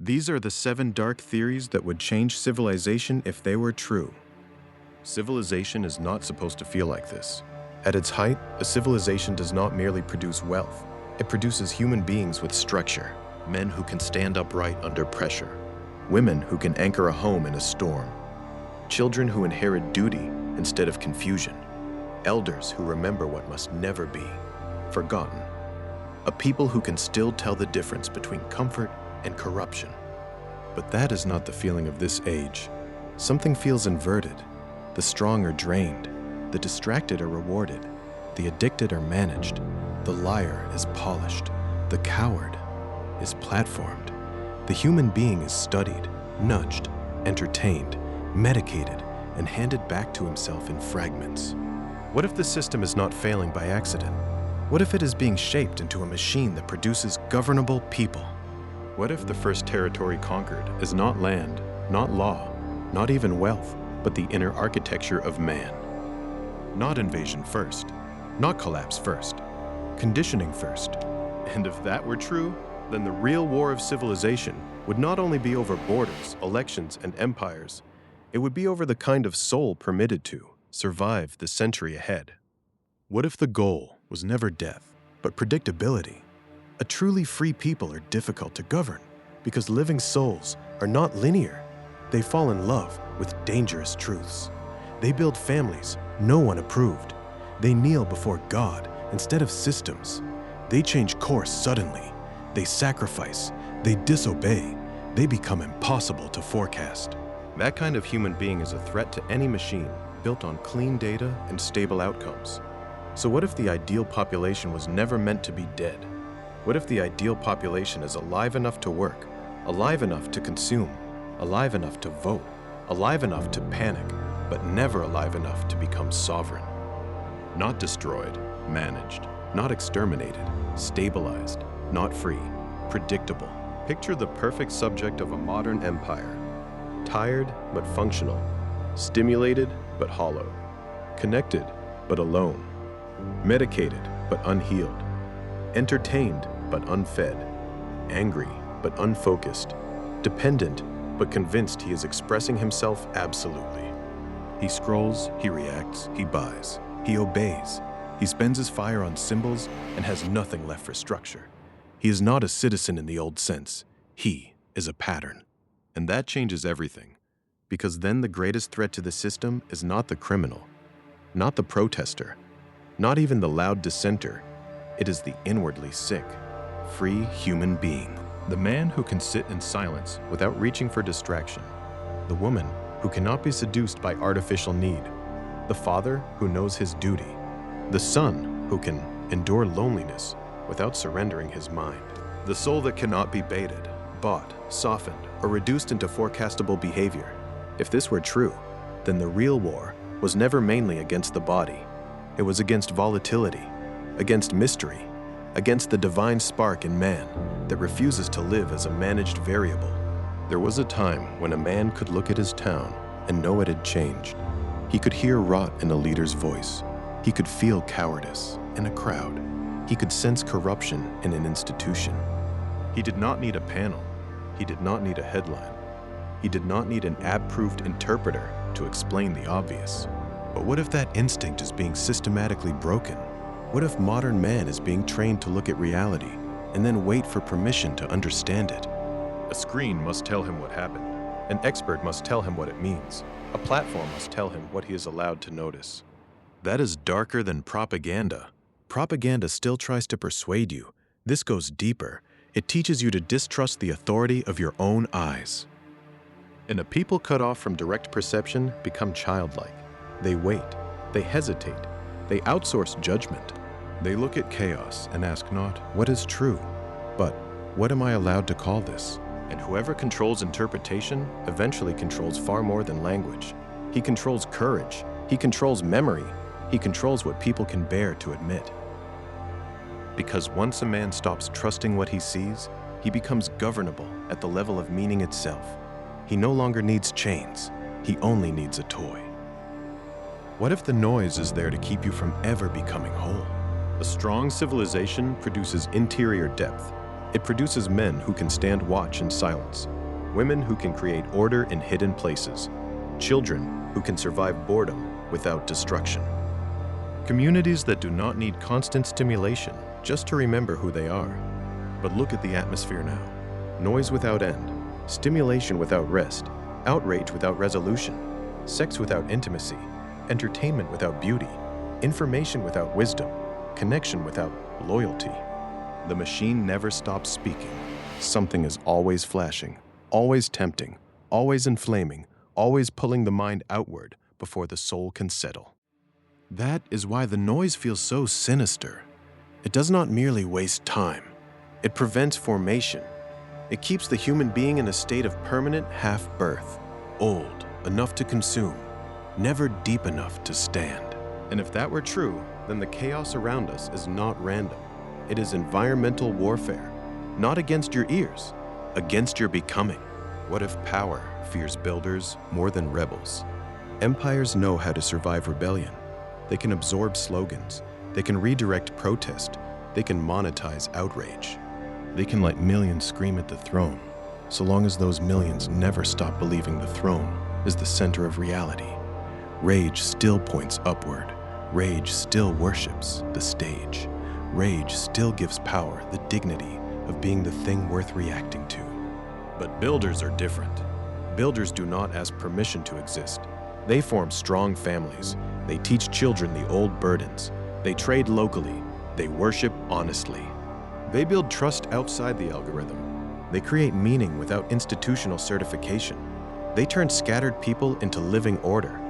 These are the 7 dark theories that would change civilization if they were true. Civilization is not supposed to feel like this. At its height, a civilization does not merely produce wealth. It produces human beings with structure, men who can stand upright under pressure, women who can anchor a home in a storm, children who inherit duty instead of confusion, elders who remember what must never be forgotten, a people who can still tell the difference between comfort and corruption. But that is not the feeling of this age. Something feels inverted. The strong are drained. The distracted are rewarded. The addicted are managed. The liar is polished. The coward is platformed. The human being is studied, nudged, entertained, medicated, and handed back to himself in fragments. What if the system is not failing by accident? What if it is being shaped into a machine that produces governable people? What if the first territory conquered is not land, not law, not even wealth, but the inner architecture of man? Not invasion first, not collapse first, conditioning first. And if that were true, then the real war of civilization would not only be over borders, elections, and empires, it would be over the kind of soul permitted to survive the century ahead. What if the goal was never death, but predictability? A truly free people are difficult to govern because living souls are not linear. They fall in love with dangerous truths. They build families no one approved. They kneel before God instead of systems. They change course suddenly. They sacrifice. They disobey. They become impossible to forecast. That kind of human being is a threat to any machine built on clean data and stable outcomes. So what if the ideal population was never meant to be dead? What if the ideal population is alive enough to work, alive enough to consume, alive enough to vote, alive enough to panic, but never alive enough to become sovereign? Not destroyed, managed, not exterminated, stabilized, not free, predictable. Picture the perfect subject of a modern empire. Tired but functional, stimulated but hollow, connected but alone, medicated but unhealed, entertained but unfed, angry but unfocused, dependent but convinced he is expressing himself absolutely. He scrolls, he reacts, he buys, he obeys. He spends his fire on symbols and has nothing left for structure. He is not a citizen in the old sense. He is a pattern. And that changes everything, because then the greatest threat to the system is not the criminal, not the protester, not even the loud dissenter. It is the inwardly sick, free human being. The man who can sit in silence without reaching for distraction. The woman who cannot be seduced by artificial need. The father who knows his duty. The son who can endure loneliness without surrendering his mind. The soul that cannot be baited, bought, softened, or reduced into forecastable behavior. If this were true, then the real war was never mainly against the body. It was against volatility, against mystery, against the divine spark in man that refuses to live as a managed variable. There was a time when a man could look at his town and know it had changed. He could hear rot in a leader's voice. He could feel cowardice in a crowd. He could sense corruption in an institution. He did not need a panel. He did not need a headline. He did not need an ab-proofed interpreter to explain the obvious. But what if that instinct is being systematically broken? What if modern man is being trained to look at reality and then wait for permission to understand it? A screen must tell him what happened. An expert must tell him what it means. A platform must tell him what he is allowed to notice. That is darker than propaganda. Propaganda still tries to persuade you. This goes deeper. It teaches you to distrust the authority of your own eyes. And a people cut off from direct perception become childlike. They wait. They hesitate. They outsource judgment. They look at chaos and ask not, what is true, but what am I allowed to call this? And whoever controls interpretation eventually controls far more than language. He controls courage. He controls memory. He controls what people can bear to admit. Because once a man stops trusting what he sees, he becomes governable at the level of meaning itself. He no longer needs chains. He only needs a toy. What if the noise is there to keep you from ever becoming whole? A strong civilization produces interior depth. It produces men who can stand watch in silence, women who can create order in hidden places, children who can survive boredom without destruction. Communities that do not need constant stimulation just to remember who they are. But look at the atmosphere now. Noise without end, stimulation without rest, outrage without resolution, sex without intimacy, entertainment without beauty, information without wisdom, connection without loyalty. The machine never stops speaking. Something is always flashing, always tempting, always inflaming, always pulling the mind outward before the soul can settle. That is why the noise feels so sinister. It does not merely waste time. It prevents formation. It keeps the human being in a state of permanent half-birth, old enough to consume, never deep enough to stand. And if that were true, then the chaos around us is not random. It is environmental warfare, not against your ears, against your becoming. What if power fears builders more than rebels? Empires know how to survive rebellion. They can absorb slogans. They can redirect protest. They can monetize outrage. They can let millions scream at the throne, so long as those millions never stop believing the throne is the center of reality. Rage still points upward. Rage still worships the stage. Rage still gives power the dignity of being the thing worth reacting to. But builders are different. Builders do not ask permission to exist. They form strong families. They teach children the old burdens. They trade locally. They worship honestly. They build trust outside the algorithm. They create meaning without institutional certification. They turn scattered people into living order.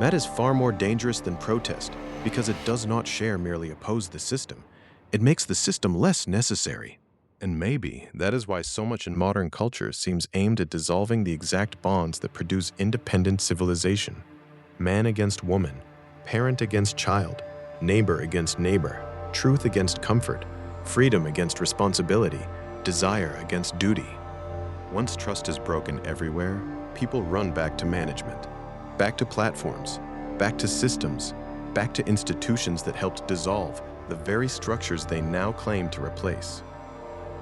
That is far more dangerous than protest because it does not merely oppose the system. It makes the system less necessary. And maybe that is why so much in modern culture seems aimed at dissolving the exact bonds that produce independent civilization. Man against woman, parent against child, neighbor against neighbor, truth against comfort, freedom against responsibility, desire against duty. Once trust is broken everywhere, people run back to management, back to platforms, back to systems, back to institutions that helped dissolve the very structures they now claim to replace.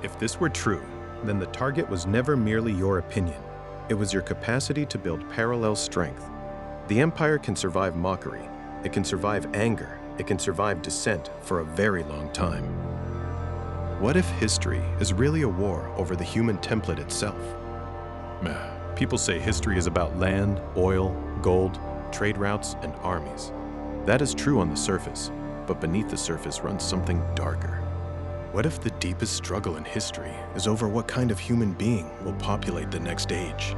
If this were true, then the target was never merely your opinion. It was your capacity to build parallel strength. The empire can survive mockery. It can survive anger. It can survive dissent for a very long time. What if history is really a war over the human template itself? People say history is about land, oil, gold, trade routes, and armies. That is true on the surface, but beneath the surface runs something darker. What if the deepest struggle in history is over what kind of human being will populate the next age?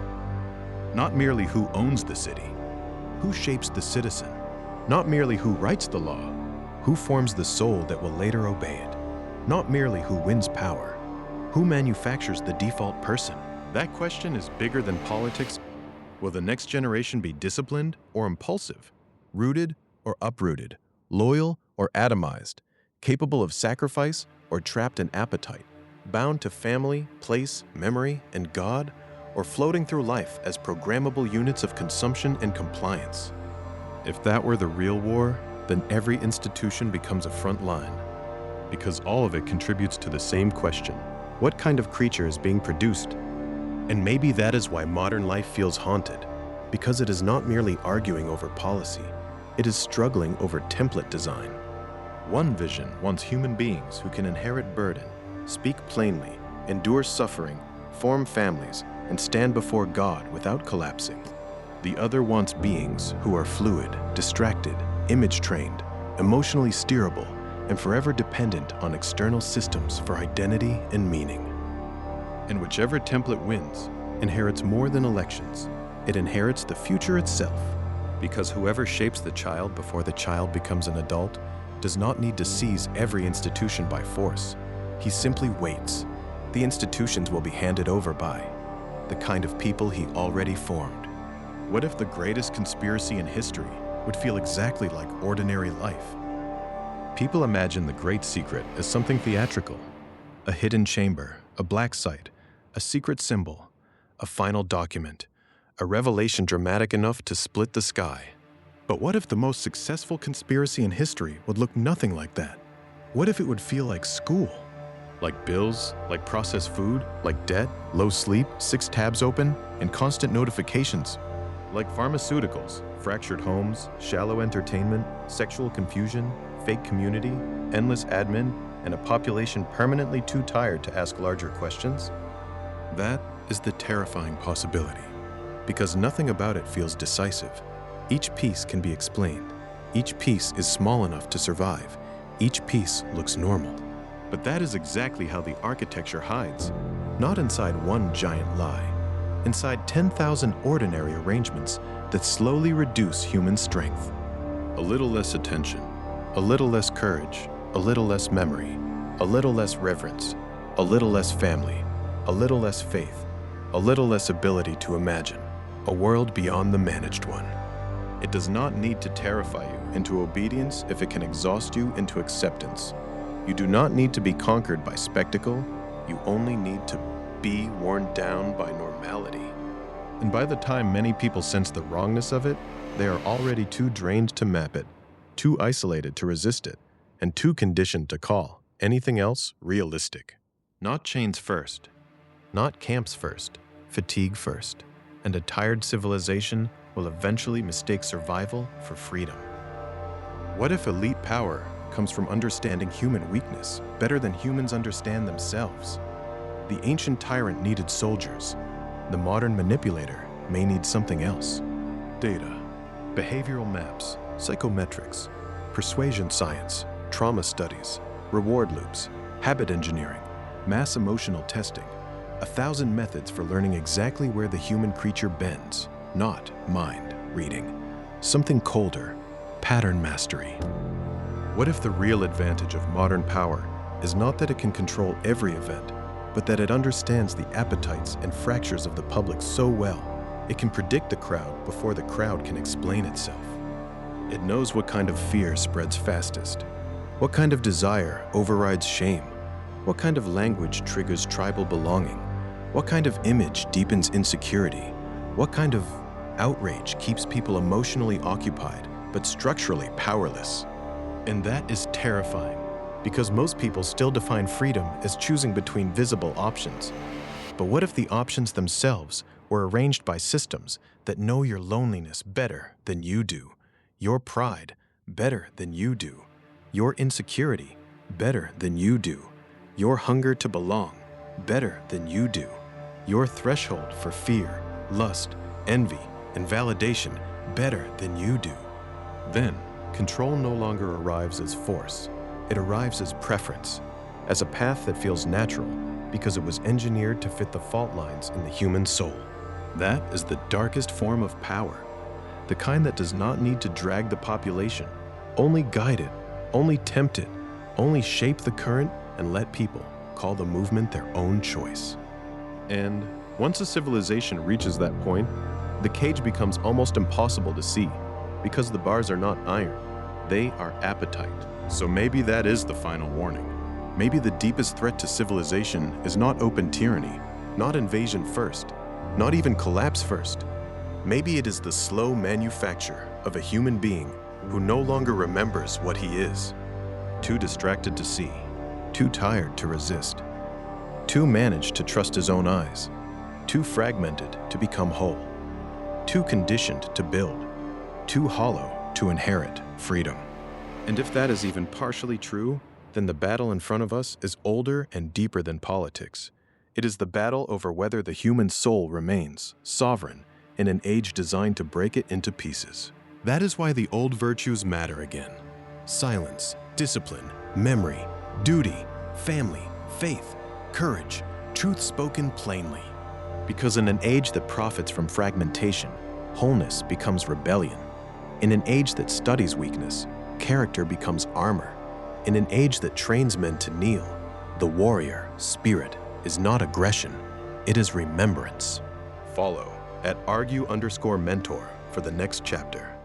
Not merely who owns the city, who shapes the citizen, not merely who writes the law, who forms the soul that will later obey it, not merely who wins power, who manufactures the default person. That question is bigger than politics. Will the next generation be disciplined or impulsive, rooted or uprooted, loyal or atomized, capable of sacrifice or trapped in appetite, bound to family, place, memory, and God, or floating through life as programmable units of consumption and compliance? If that were the real war, then every institution becomes a front line, because all of it contributes to the same question: what kind of creature is being produced? And maybe that is why modern life feels haunted, because it is not merely arguing over policy, it is struggling over template design. One vision wants human beings who can inherit burden, speak plainly, endure suffering, form families, and stand before God without collapsing. The other wants beings who are fluid, distracted, image-trained, emotionally steerable, and forever dependent on external systems for identity and meaning. And whichever template wins inherits more than elections. It inherits the future itself, because whoever shapes the child before the child becomes an adult does not need to seize every institution by force. He simply waits. The institutions will be handed over by the kind of people he already formed. What if the greatest conspiracy in history would feel exactly like ordinary life? People imagine the great secret as something theatrical, a hidden chamber, a black site, a secret symbol, a final document, a revelation dramatic enough to split the sky. But what if the most successful conspiracy in history would look nothing like that? What if it would feel like school? like bills, like processed food, like debt, low sleep, 6 tabs open, and constant notifications. Like pharmaceuticals, fractured homes, shallow entertainment, sexual confusion, fake community, endless admin, and a population permanently too tired to ask larger questions? That is the terrifying possibility, because nothing about it feels decisive. Each piece can be explained. Each piece is small enough to survive. Each piece looks normal. But that is exactly how the architecture hides. Not inside one giant lie. Inside 10,000 ordinary arrangements that slowly reduce human strength. A little less attention, a little less courage, a little less memory, a little less reverence, a little less family, a little less faith, a little less ability to imagine, a world beyond the managed one. It does not need to terrify you into obedience if it can exhaust you into acceptance. You do not need to be conquered by spectacle, you only need to be worn down by normality. And by the time many people sense the wrongness of it, they are already too drained to map it, too isolated to resist it, and too conditioned to call anything else realistic. Not chains first, not camps first, fatigue first, and a tired civilization will eventually mistake survival for freedom. What if elite power comes from understanding human weakness better than humans understand themselves? The ancient tyrant needed soldiers. The modern manipulator may need something else. Data, behavioral maps, psychometrics, persuasion science, trauma studies, reward loops, habit engineering, mass emotional testing, 1,000 methods for learning exactly where the human creature bends, not mind reading. Something colder, pattern mastery. What if the real advantage of modern power is not that it can control every event, but that it understands the appetites and fractures of the public so well, it can predict the crowd before the crowd can explain itself. It knows what kind of fear spreads fastest, what kind of desire overrides shame, what kind of language triggers tribal belonging, what kind of image deepens insecurity, what kind of outrage keeps people emotionally occupied but structurally powerless. And that is terrifying, because most people still define freedom as choosing between visible options. But what if the options themselves were arranged by systems that know your loneliness better than you do, your pride better than you do, your insecurity better than you do, your hunger to belong better than you do, your threshold for fear, lust, envy, and validation better than you do? Then, control no longer arrives as force. It arrives as preference, as a path that feels natural because it was engineered to fit the fault lines in the human soul. That is the darkest form of power, the kind that does not need to drag the population, only guide it, only tempt it, only shape the current and let people call the movement their own choice. And once a civilization reaches that point, the cage becomes almost impossible to see because the bars are not iron, they are appetite. So maybe that is the final warning. Maybe the deepest threat to civilization is not open tyranny, not invasion first, not even collapse first. Maybe it is the slow manufacture of a human being who no longer remembers what he is. Too distracted to see, too tired to resist, too managed to trust his own eyes, too fragmented to become whole, too conditioned to build, too hollow to inherit freedom. And if that is even partially true, then the battle in front of us is older and deeper than politics. It is the battle over whether the human soul remains sovereign in an age designed to break it into pieces. That is why the old virtues matter again. Silence, discipline, memory, duty, family, faith, courage, truth spoken plainly. Because in an age that profits from fragmentation, wholeness becomes rebellion. In an age that studies weakness, character becomes armor. In an age that trains men to kneel, the warrior spirit is not aggression, it is remembrance. Follow at argue_mentor for the next chapter.